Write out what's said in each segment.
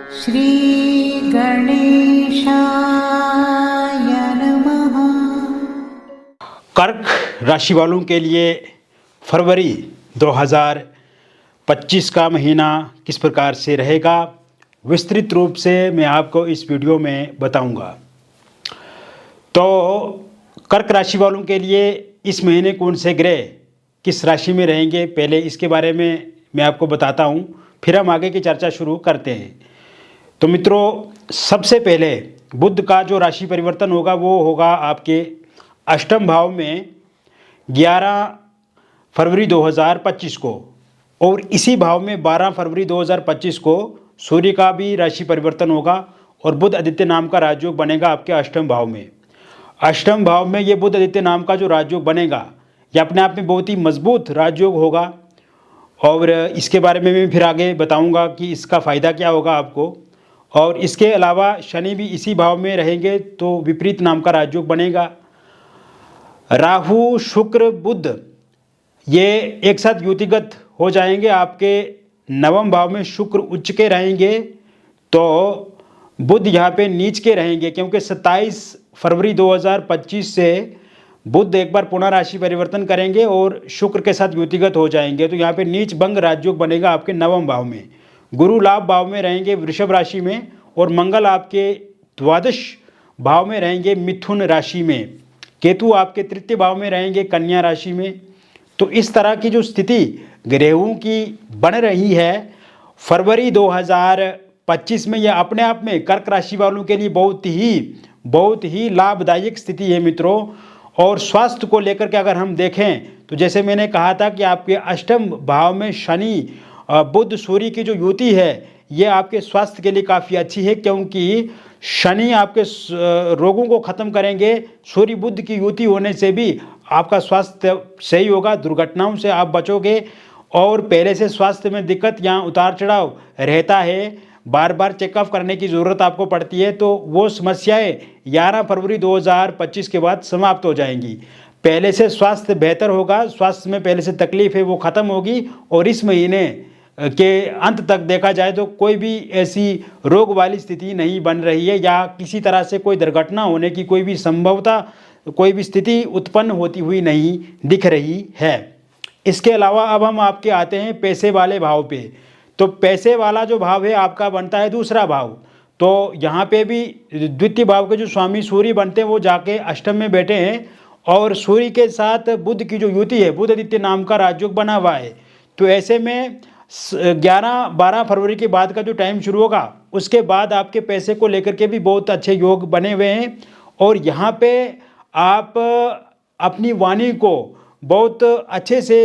श्री गणेशाय नमः। कर्क राशि वालों के लिए फरवरी 2025 का महीना किस प्रकार से रहेगा, विस्तृत रूप से मैं आपको इस वीडियो में बताऊंगा। तो कर्क राशि वालों के लिए इस महीने कौन से ग्रह किस राशि में रहेंगे, पहले इसके बारे में मैं आपको बताता हूं, फिर हम आगे की चर्चा शुरू करते हैं। तो मित्रों, सबसे पहले बुध का जो राशि परिवर्तन होगा वो होगा आपके अष्टम भाव में 11 फरवरी 2025 को, और इसी भाव में 12 फरवरी 2025 को सूर्य का भी राशि परिवर्तन होगा और बुध आदित्य नाम का राजयोग बनेगा आपके अष्टम भाव में। अष्टम भाव में ये बुध आदित्य नाम का जो राजयोग बनेगा ये अपने आप में बहुत ही मजबूत राजयोग होगा, और इसके बारे में मैं फिर आगे बताऊंगा कि इसका फ़ायदा क्या होगा आपको। और इसके अलावा शनि भी इसी भाव में रहेंगे तो विपरीत नाम का राजयोग बनेगा। राहु शुक्र बुध ये एक साथ युतिगत हो जाएंगे, आपके नवम भाव में शुक्र उच्च के रहेंगे तो बुध यहाँ पे नीच के रहेंगे, क्योंकि 27 फरवरी 2025 से बुध एक बार पुनः राशि परिवर्तन करेंगे और शुक्र के साथ युतिगत हो जाएंगे। तो यहाँ पे नीच भंग राजयोग बनेगा आपके नवम भाव में। गुरु लाभ भाव में रहेंगे वृषभ राशि में, और मंगल आपके द्वादश भाव में रहेंगे मिथुन राशि में। केतु आपके तृतीय भाव में रहेंगे कन्या राशि में। तो इस तरह की जो स्थिति ग्रहों की बन रही है फरवरी 2025 में, यह अपने आप में कर्क राशि वालों के लिए बहुत ही लाभदायक स्थिति है मित्रों। और स्वास्थ्य को लेकर के अगर हम देखें तो जैसे मैंने कहा था कि आपके अष्टम भाव में शनि बुध सूर्य की जो युति है ये आपके स्वास्थ्य के लिए काफ़ी अच्छी है, क्योंकि शनि आपके रोगों को ख़त्म करेंगे। सूर्य बुध की युति होने से भी आपका स्वास्थ्य सही होगा, दुर्घटनाओं से आप बचोगे। और पहले से स्वास्थ्य में दिक्कत या उतार चढ़ाव रहता है, बार बार चेकअप करने की ज़रूरत आपको पड़ती है, तो वो समस्याएं 11 फरवरी 2025 के बाद समाप्त हो जाएंगी। पहले से स्वास्थ्य बेहतर होगा, स्वास्थ्य में पहले से तकलीफ है वो ख़त्म होगी, और इस महीने के अंत तक देखा जाए तो कोई भी ऐसी रोग वाली स्थिति नहीं बन रही है, या किसी तरह से कोई दुर्घटना होने की कोई भी संभवता, कोई भी स्थिति उत्पन्न होती हुई नहीं दिख रही है। इसके अलावा अब हम आपके आते हैं पैसे वाले भाव पे। तो पैसे वाला जो भाव है आपका बनता है दूसरा भाव। तो यहाँ पे भी द्वितीय भाव के जो स्वामी सूर्य बनते हैं वो जाके अष्टम में बैठे हैं, और सूर्य के साथ बुध की जो युति है, बुध आदित्य नाम का राजयोग बना हुआ है। तो ऐसे में 11-12 फरवरी के बाद का जो टाइम शुरू होगा उसके बाद आपके पैसे को लेकर के भी बहुत अच्छे योग बने हुए हैं। और यहाँ पे आप अपनी वाणी को बहुत अच्छे से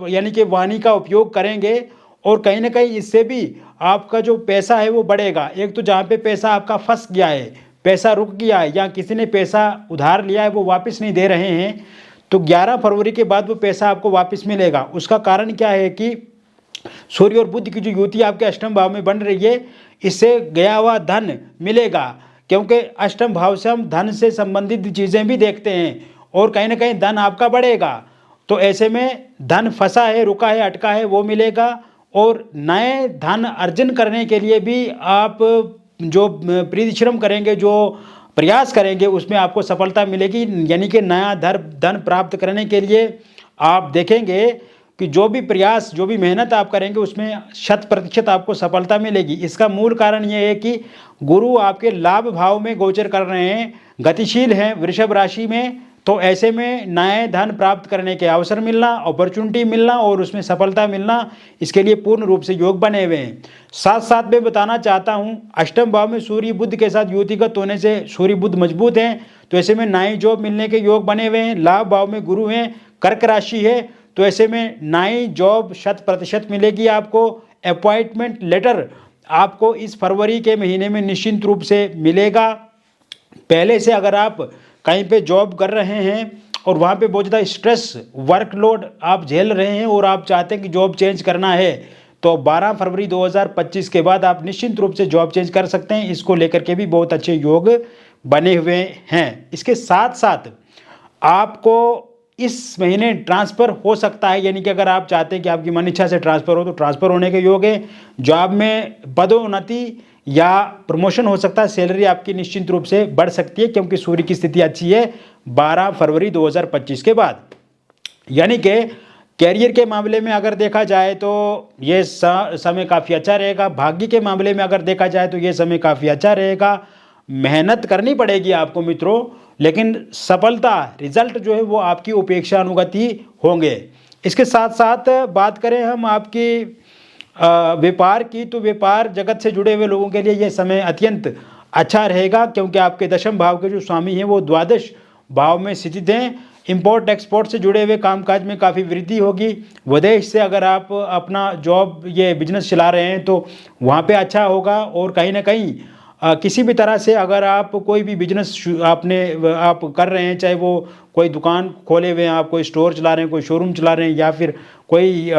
यानी कि वाणी का उपयोग करेंगे, और कहीं ना कहीं इससे भी आपका जो पैसा है वो बढ़ेगा। एक तो जहाँ पे पैसा आपका फंस गया है, पैसा रुक गया है, या किसी ने पैसा उधार लिया है वो वापस नहीं दे रहे हैं, तो 11 फरवरी के बाद वो पैसा आपको वापस मिलेगा। उसका कारण क्या है कि सूर्य और बुध की जो युति आपके अष्टम भाव में बन रही है, इससे गया हुआ धन मिलेगा, क्योंकि अष्टम भाव से हम धन से संबंधित चीज़ें भी देखते हैं, और कहीं ना कहीं धन आपका बढ़ेगा। तो ऐसे में धन फंसा है, रुका है, अटका है, वो मिलेगा। और नए धन अर्जन करने के लिए भी आप जो परिश्रम करेंगे, जो प्रयास करेंगे, उसमें आपको सफलता मिलेगी। यानी कि नया धन प्राप्त करने के लिए आप देखेंगे कि जो भी प्रयास, जो भी मेहनत आप करेंगे उसमें 100% आपको सफलता मिलेगी। इसका मूल कारण ये है कि गुरु आपके लाभ भाव में गोचर कर रहे हैं, गतिशील हैं वृषभ राशि में। तो ऐसे में नए धन प्राप्त करने के अवसर मिलना, अपॉर्चुनिटी मिलना और उसमें सफलता मिलना, इसके लिए पूर्ण रूप से योग बने हुए हैं। साथ साथ मैं बताना चाहता हूं, अष्टम भाव में सूर्य बुध के साथ युतिगत होने से सूर्य बुध मजबूत हैं, तो ऐसे में नई जॉब मिलने के योग बने हुए हैं। लाभ भाव में गुरु हैं, कर्क राशि है, तो ऐसे में नई जॉब 100% मिलेगी आपको। अपॉइंटमेंट लेटर आपको इस फरवरी के महीने में निश्चिंत रूप से मिलेगा। पहले से अगर आप कहीं पे जॉब कर रहे हैं और वहाँ पे बहुत ज़्यादा स्ट्रेस वर्कलोड आप झेल रहे हैं और आप चाहते हैं कि जॉब चेंज करना है, तो 12 फरवरी 2025 के बाद आप निश्चिंत रूप से जॉब चेंज कर सकते हैं। इसको लेकर के भी बहुत अच्छे योग बने हुए हैं। इसके साथ साथ आपको इस महीने ट्रांसफ़र हो सकता है, यानी कि अगर आप चाहते हैं कि आपकी मन इच्छा से ट्रांसफ़र हो तो ट्रांसफ़र होने के योग है। जॉब में पदोन्नति या प्रमोशन हो सकता है, सैलरी आपकी निश्चित रूप से बढ़ सकती है क्योंकि सूर्य की स्थिति अच्छी है 12 फरवरी 2025 के बाद। यानी कि कैरियर के मामले में अगर देखा जाए तो ये समय काफ़ी अच्छा रहेगा। भाग्य के मामले में अगर देखा जाए तो ये समय काफ़ी अच्छा रहेगा। मेहनत करनी पड़ेगी आपको मित्रों, लेकिन सफलता रिजल्ट जो है वो आपकी उपेक्षा अनुगति होंगे। इसके साथ साथ बात करें हम आपकी व्यापार की, तो व्यापार जगत से जुड़े हुए लोगों के लिए यह समय अत्यंत अच्छा रहेगा क्योंकि आपके दशम भाव के जो स्वामी हैं वो द्वादश भाव में स्थित हैं। इंपोर्ट एक्सपोर्ट से जुड़े हुए कामकाज में काफ़ी वृद्धि होगी। विदेश से अगर आप अपना जॉब ये बिजनेस चला रहे हैं तो वहाँ पे अच्छा होगा। और कहीं ना कहीं किसी भी तरह से अगर आप कोई भी बिजनेस आप कर रहे हैं, चाहे वो कोई दुकान खोले हुए हैं, आप कोई स्टोर चला रहे हैं, कोई शोरूम चला रहे हैं, या फिर कोई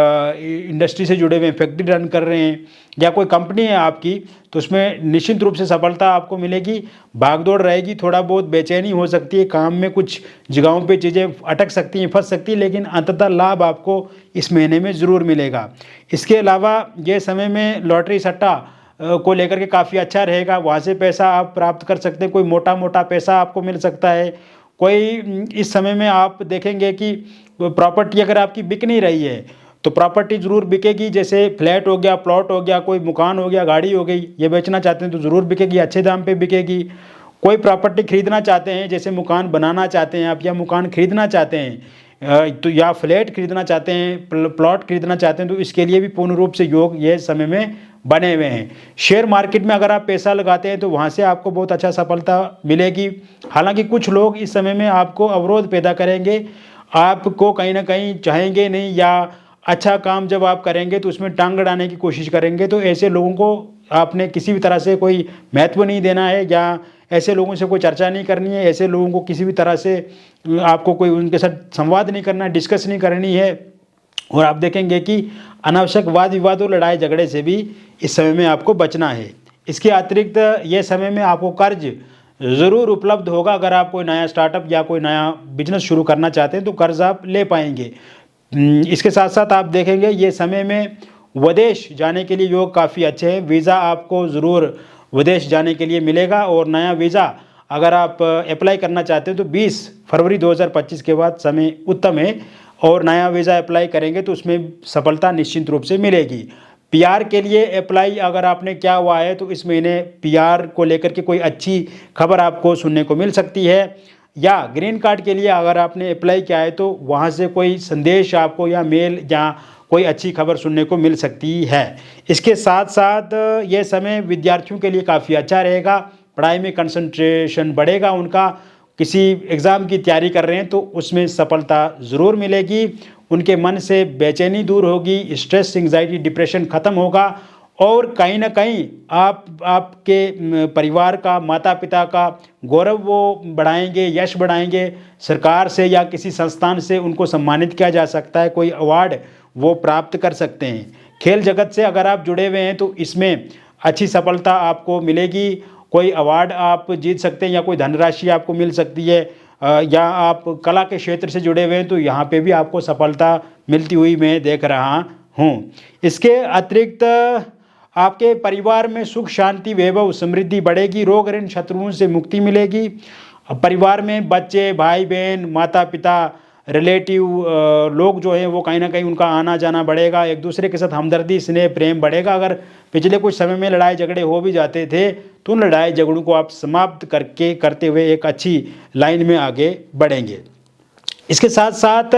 इंडस्ट्री से जुड़े हुए हैं, फैक्ट्री रन कर रहे हैं, या कोई कंपनी है आपकी, तो उसमें निश्चित रूप से सफलता आपको मिलेगी। भागदौड़ रहेगी, थोड़ा बहुत बेचैनी हो सकती है, काम में कुछ जगहों पे चीज़ें अटक सकती हैं, फंस सकती हैं, लेकिन अंततः लाभ आपको इस महीने में ज़रूर मिलेगा। इसके अलावा ये समय में लॉटरी सट्टा को लेकर के काफ़ी अच्छा रहेगा। वहाँ से पैसा आप प्राप्त कर सकते हैं, कोई मोटा मोटा पैसा आपको मिल सकता है। कोई इस समय में आप देखेंगे कि प्रॉपर्टी अगर आपकी बिक नहीं रही है तो प्रॉपर्टी ज़रूर बिकेगी। जैसे फ्लैट हो गया, प्लॉट हो गया, कोई मकान हो गया, गाड़ी हो गई, ये बेचना चाहते हैं तो ज़रूर बिकेगी, अच्छे दाम पे बिकेगी। कोई प्रॉपर्टी खरीदना चाहते हैं, जैसे मकान बनाना चाहते हैं आप, या मकान खरीदना चाहते हैं तो या फ्लैट खरीदना चाहते हैं, प्लॉट खरीदना चाहते हैं, तो इसके लिए भी पूर्ण रूप से योग ये समय में बने हुए हैं। शेयर मार्केट में अगर आप पैसा लगाते हैं तो वहाँ से आपको बहुत अच्छा सफलता मिलेगी। हालांकि कुछ लोग इस समय में आपको अवरोध पैदा करेंगे, आपको कहीं ना कहीं चाहेंगे नहीं, या अच्छा काम जब आप करेंगे तो उसमें टांग अड़ाने की कोशिश करेंगे। तो ऐसे लोगों को आपने किसी भी तरह से कोई महत्व नहीं देना है, या ऐसे लोगों से कोई चर्चा नहीं करनी है। ऐसे लोगों को किसी भी तरह से आपको कोई उनके साथ संवाद नहीं करना, डिस्कस नहीं करनी है। और आप देखेंगे कि अनावश्यक वाद विवाद और लड़ाई झगड़े से भी इस समय में आपको बचना है। इसके अतिरिक्त ये समय में आपको कर्ज ज़रूर उपलब्ध होगा। अगर आप कोई नया स्टार्टअप या कोई नया बिजनेस शुरू करना चाहते हैं तो कर्ज आप ले पाएंगे। इसके साथ साथ आप देखेंगे ये समय में विदेश जाने के लिए योग काफ़ी अच्छे हैं। वीज़ा आपको ज़रूर विदेश जाने के लिए मिलेगा, और नया वीज़ा अगर आप अप्लाई करना चाहते हैं तो 20 फरवरी 2025 के बाद समय उत्तम है, और नया वीज़ा अप्लाई करेंगे तो उसमें सफलता निश्चित रूप से मिलेगी। पीआर के लिए अप्लाई अगर आपने किया हुआ है तो इस महीने पीआर को लेकर के कोई अच्छी खबर आपको सुनने को मिल सकती है। या ग्रीन कार्ड के लिए अगर आपने अप्लाई किया है तो वहाँ से कोई संदेश आपको या मेल या कोई अच्छी खबर सुनने को मिल सकती है। इसके साथ साथ ये समय विद्यार्थियों के लिए काफ़ी अच्छा रहेगा। पढ़ाई में कंसंट्रेशन बढ़ेगा उनका। किसी एग्ज़ाम की तैयारी कर रहे हैं तो उसमें सफलता ज़रूर मिलेगी। उनके मन से बेचैनी दूर होगी, स्ट्रेस, एंग्जाइटी, डिप्रेशन ख़त्म होगा, और कहीं ना कहीं आपके परिवार का, माता पिता का गौरव वो बढ़ाएंगे, यश बढ़ाएंगे। सरकार से या किसी संस्थान से उनको सम्मानित किया जा सकता है, कोई अवार्ड वो प्राप्त कर सकते हैं। खेल जगत से अगर आप जुड़े हुए हैं तो इसमें अच्छी सफलता आपको मिलेगी। कोई अवार्ड आप जीत सकते हैं, या कोई धनराशि आपको मिल सकती है, या आप कला के क्षेत्र से जुड़े हुए हैं तो यहाँ पे भी आपको सफलता मिलती हुई मैं देख रहा हूँ। इसके अतिरिक्त आपके परिवार में सुख, शांति, वैभव, समृद्धि बढ़ेगी। रोग, ऋण, शत्रुओं से मुक्ति मिलेगी। परिवार में बच्चे, भाई बहन, माता पिता, रिलेटिव लोग जो हैं वो कहीं ना कहीं उनका आना जाना बढ़ेगा। एक दूसरे के साथ हमदर्दी, स्नेह, प्रेम बढ़ेगा। अगर पिछले कुछ समय में लड़ाई झगड़े हो भी जाते थे तो उन लड़ाई झगड़ों को आप समाप्त करते हुए एक अच्छी लाइन में आगे बढ़ेंगे। इसके साथ साथ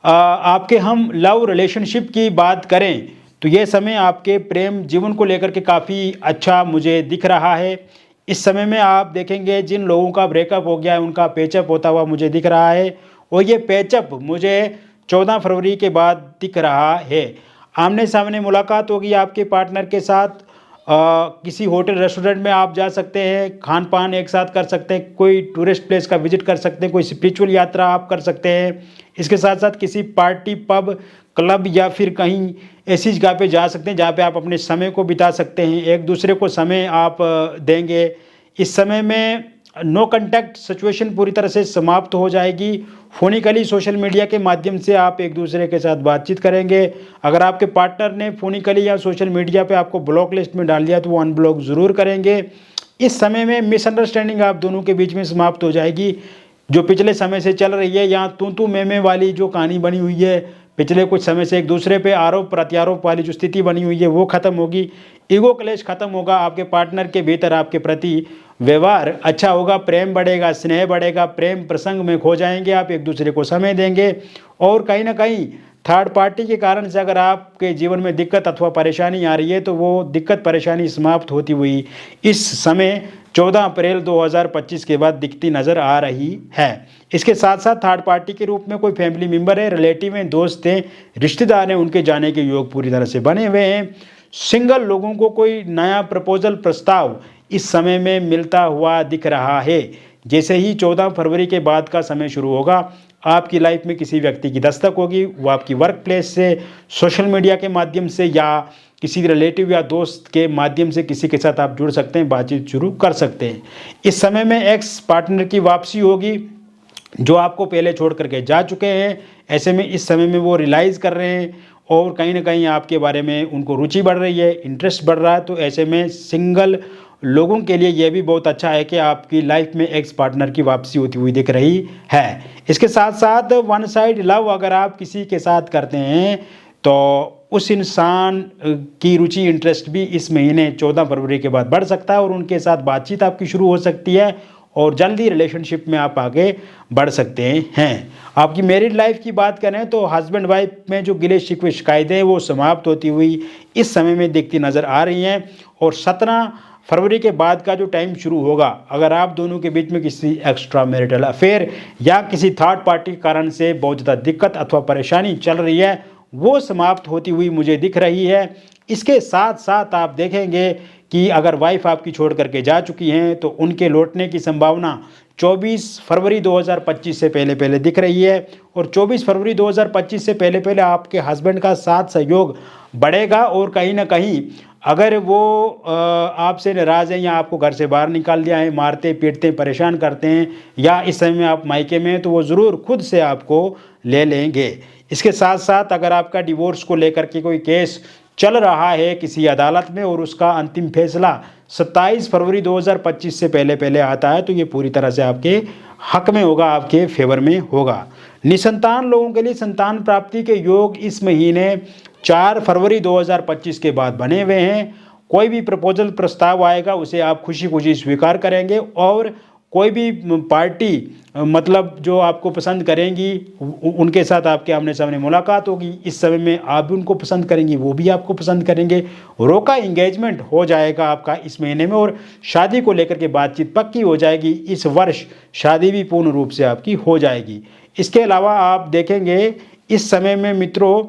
आपके हम लव रिलेशनशिप की बात करें तो ये समय आपके प्रेम जीवन को लेकर के काफ़ी अच्छा मुझे दिख रहा है। इस समय में आप देखेंगे जिन लोगों का ब्रेकअप हो गया है उनका पेचअप होता हुआ मुझे दिख रहा है, और ये पेचअप मुझे 14 फरवरी के बाद दिख रहा है। आमने सामने मुलाकात होगी आपके पार्टनर के साथ। किसी होटल रेस्टोरेंट में आप जा सकते हैं, खान पान एक साथ कर सकते हैं, कोई टूरिस्ट प्लेस का विजिट कर सकते हैं, कोई स्पिरिचुअल यात्रा आप कर सकते हैं। इसके साथ साथ किसी पार्टी, पब, क्लब या फिर कहीं ऐसी जगह पे जा सकते हैं जहाँ पे आप अपने समय को बिता सकते हैं। एक दूसरे को समय आप देंगे। इस समय में नो कांटेक्ट सिचुएशन पूरी तरह से समाप्त हो जाएगी। फोनिकली सोशल मीडिया के माध्यम से आप एक दूसरे के साथ बातचीत करेंगे। अगर आपके पार्टनर ने फोनिकली या सोशल मीडिया पे आपको ब्लॉक लिस्ट में डाल दिया तो वो अनब्लॉक ज़रूर करेंगे। इस समय में मिसअंडरस्टैंडिंग आप दोनों के बीच में समाप्त हो जाएगी। जो पिछले समय से चल रही है यहाँ तू मैं वाली जो कहानी बनी हुई है, पिछले कुछ समय से एक दूसरे पे आरोप प्रत्यारोप वाली जो स्थिति बनी हुई है वो खत्म होगी। ईगो क्लेश खत्म होगा। आपके पार्टनर के भीतर आपके प्रति व्यवहार अच्छा होगा, प्रेम बढ़ेगा, स्नेह बढ़ेगा, प्रेम प्रसंग में खो जाएंगे, आप एक दूसरे को समय देंगे। और कहीं ना कहीं थर्ड पार्टी के कारण से अगर आपके जीवन में दिक्कत अथवा परेशानी आ रही है तो वो दिक्कत परेशानी समाप्त होती हुई इस समय 14 अप्रैल 2025 के बाद दिखती नज़र आ रही है। इसके साथ साथ थर्ड पार्टी के रूप में कोई फैमिली मेम्बर है, रिलेटिव हैं, दोस्त हैं, रिश्तेदार हैं, उनके जाने के योग पूरी तरह से बने हुए हैं। सिंगल लोगों को कोई नया प्रपोजल प्रस्ताव इस समय में मिलता हुआ दिख रहा है। जैसे ही 14 फरवरी के बाद का समय शुरू होगा आपकी लाइफ में किसी व्यक्ति की दस्तक होगी। वो आपकी वर्क प्लेस से, सोशल मीडिया के माध्यम से या किसी रिलेटिव या दोस्त के माध्यम से किसी के साथ आप जुड़ सकते हैं, बातचीत शुरू कर सकते हैं। इस समय में एक्स पार्टनर की वापसी होगी जो आपको पहले छोड़ करके जा चुके हैं। ऐसे में इस समय में वो रियलाइज़ कर रहे हैं और कहीं ना कहीं आपके बारे में उनको रुचि बढ़ रही है, इंटरेस्ट बढ़ रहा है। तो ऐसे में सिंगल लोगों के लिए यह भी बहुत अच्छा है कि आपकी लाइफ में एक्स पार्टनर की वापसी होती हुई दिख रही है। इसके साथ साथ वन साइड लव अगर आप किसी के साथ करते हैं तो उस इंसान की रुचि इंटरेस्ट भी इस महीने 14 फरवरी के बाद बढ़ सकता है और उनके साथ बातचीत आपकी शुरू हो सकती है और जल्दी रिलेशनशिप में आप आगे बढ़ सकते हैं। आपकी मैरिड लाइफ की बात करें तो हस्बैंड वाइफ में जो गिले शिकवे शिकायतें वो समाप्त होती हुई इस समय में दिखती नज़र आ रही हैं। और 17 फरवरी के बाद का जो टाइम शुरू होगा, अगर आप दोनों के बीच में किसी एक्स्ट्रा मैरिटल अफेयर या किसी थर्ड पार्टी के कारण से बहुत ज़्यादा दिक्कत अथवा परेशानी चल रही है वो समाप्त होती हुई मुझे दिख रही है। इसके साथ साथ आप देखेंगे कि अगर वाइफ आपकी छोड़ करके जा चुकी हैं तो उनके लौटने की संभावना 24 फरवरी 2025 से पहले पहले दिख रही है। और 24 फरवरी 2025 से पहले पहले आपके हस्बैंड का साथ सहयोग बढ़ेगा और कहीं ना कहीं अगर वो आपसे नाराज़ हैं या आपको घर से बाहर निकाल दिया है, मारते पीटते परेशान करते हैं या इस समय में आप मायके में हैं तो वो ज़रूर खुद से आपको ले लेंगे। इसके साथ साथ अगर आपका डिवोर्स को लेकर के कोई केस चल रहा है किसी अदालत में और उसका अंतिम फैसला 27 फरवरी 2025 से पहले पहले आता है तो ये पूरी तरह से आपके हक में होगा, आपके फेवर में होगा। निसंतान लोगों के लिए संतान प्राप्ति के योग इस महीने 4 फरवरी 2025 के बाद बने हुए हैं। कोई भी प्रपोजल प्रस्ताव आएगा उसे आप खुशी खुशी स्वीकार करेंगे और कोई भी पार्टी मतलब जो आपको पसंद करेंगी उनके साथ आपके आमने सामने मुलाकात होगी। इस समय में आप भी उनको पसंद करेंगी, वो भी आपको पसंद करेंगे। रोका इंगेजमेंट हो जाएगा आपका इस महीने में और शादी को लेकर के बातचीत पक्की हो जाएगी। इस वर्ष शादी भी पूर्ण रूप से आपकी हो जाएगी। इसके अलावा आप देखेंगे इस समय में मित्रों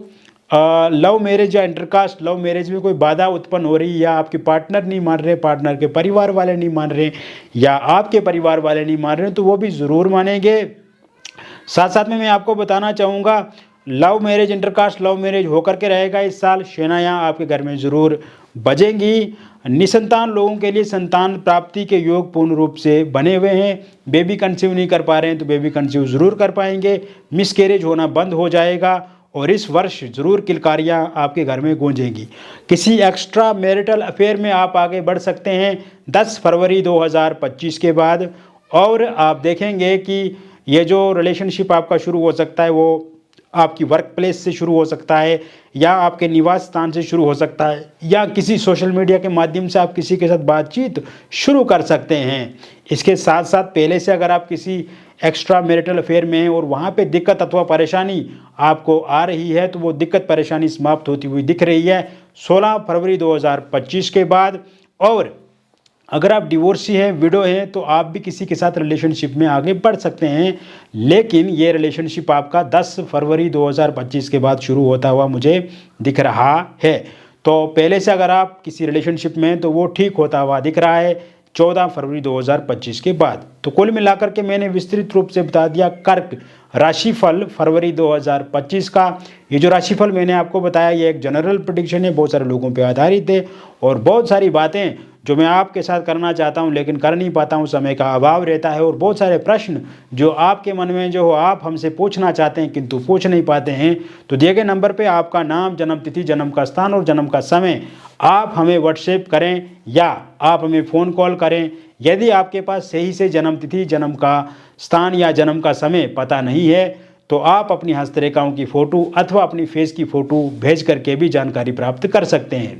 लव मैरिज या इंटरकास्ट लव मैरिज में कोई बाधा उत्पन्न हो रही है या आपके पार्टनर नहीं मान रहे, पार्टनर के परिवार वाले नहीं मान रहे या आपके परिवार वाले नहीं मान रहे तो वो भी ज़रूर मानेंगे। साथ साथ में मैं आपको बताना चाहूँगा love marriage intercaste love marriage होकर के रहेगा इस साल। शहनाइयाँ आपके घर में ज़रूर बजेंगी। निसंतान लोगों के लिए संतान प्राप्ति के योग पूर्ण रूप से बने हुए हैं। बेबी कंसीव नहीं कर पा रहे हैं तो बेबी कंसीव ज़रूर कर पाएंगे। मिसकैरेज होना बंद हो जाएगा और इस वर्ष ज़रूर किलकारियाँ आपके घर में गूंजेंगी। किसी एक्स्ट्रा मैरिटल अफेयर में आप आगे बढ़ सकते हैं 10 फरवरी 2025 के बाद। और आप देखेंगे कि ये जो रिलेशनशिप आपका शुरू हो सकता है वो आपकी वर्क प्लेस से शुरू हो सकता है या आपके निवास स्थान से शुरू हो सकता है या किसी सोशल मीडिया के माध्यम से आप किसी के साथ बातचीत शुरू कर सकते हैं। इसके साथ साथ पहले से अगर आप किसी एक्स्ट्रा मैरिटल अफेयर में हैं और वहाँ पे दिक्कत अथवा परेशानी आपको आ रही है तो वो दिक्कत परेशानी समाप्त होती हुई दिख रही है 16 फरवरी 2025 के बाद। और अगर आप डिवोर्सी हैं, विडो हैं तो आप भी किसी के साथ रिलेशनशिप में आगे बढ़ सकते हैं। लेकिन ये रिलेशनशिप आपका 10 फरवरी 2025 के बाद शुरू होता हुआ मुझे दिख रहा है। तो पहले से अगर आप किसी रिलेशनशिप में हैं तो वो ठीक होता हुआ दिख रहा है 14 फरवरी 2025 के बाद। तो कुल मिलाकर के मैंने विस्तृत रूप से बता दिया कर्क राशिफल फरवरी 2025 का। ये जो राशिफल मैंने आपको बताया ये एक जनरल प्रेडिक्शन है, बहुत सारे लोगों पे आधारित है और बहुत सारी बातें जो मैं आपके साथ करना चाहता हूं लेकिन कर नहीं पाता हूं, समय का अभाव रहता है, और बहुत सारे प्रश्न जो आपके मन में जो हो आप हमसे पूछना चाहते हैं किंतु पूछ नहीं पाते हैं, तो दिए गए नंबर पे आपका नाम, जन्म तिथि, जन्म का स्थान और जन्म का समय आप हमें व्हाट्सएप करें या आप हमें फ़ोन कॉल करें। यदि आपके पास सही से जन्म तिथि, जन्म का स्थान या जन्म का समय पता नहीं है तो आप अपनी हस्तरेखाओं की फ़ोटो अथवा अपनी फेस की फ़ोटो भेज करके भी जानकारी प्राप्त कर सकते हैं।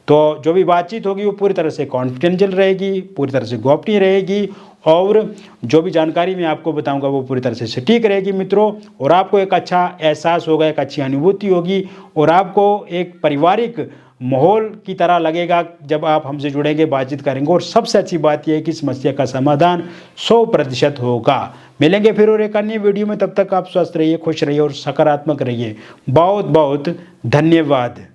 तो जो भी बातचीत होगी वो पूरी तरह से कॉन्फिडेंशियल रहेगी, पूरी तरह से गोपनीय रहेगी, और जो भी जानकारी मैं आपको बताऊंगा वो पूरी तरह से सटीक रहेगी मित्रों। और आपको एक अच्छा एहसास होगा, एक अच्छी अनुभूति होगी, और आपको एक पारिवारिक माहौल की तरह लगेगा जब आप हमसे जुड़ेंगे, बातचीत करेंगे। और सबसे अच्छी बात यह है कि समस्या का समाधान 100% होगा। मिलेंगे फिर और एक अन्य वीडियो में, तब तक आप स्वस्थ रहिए, खुश रहिए और सकारात्मक रहिए। बहुत बहुत धन्यवाद।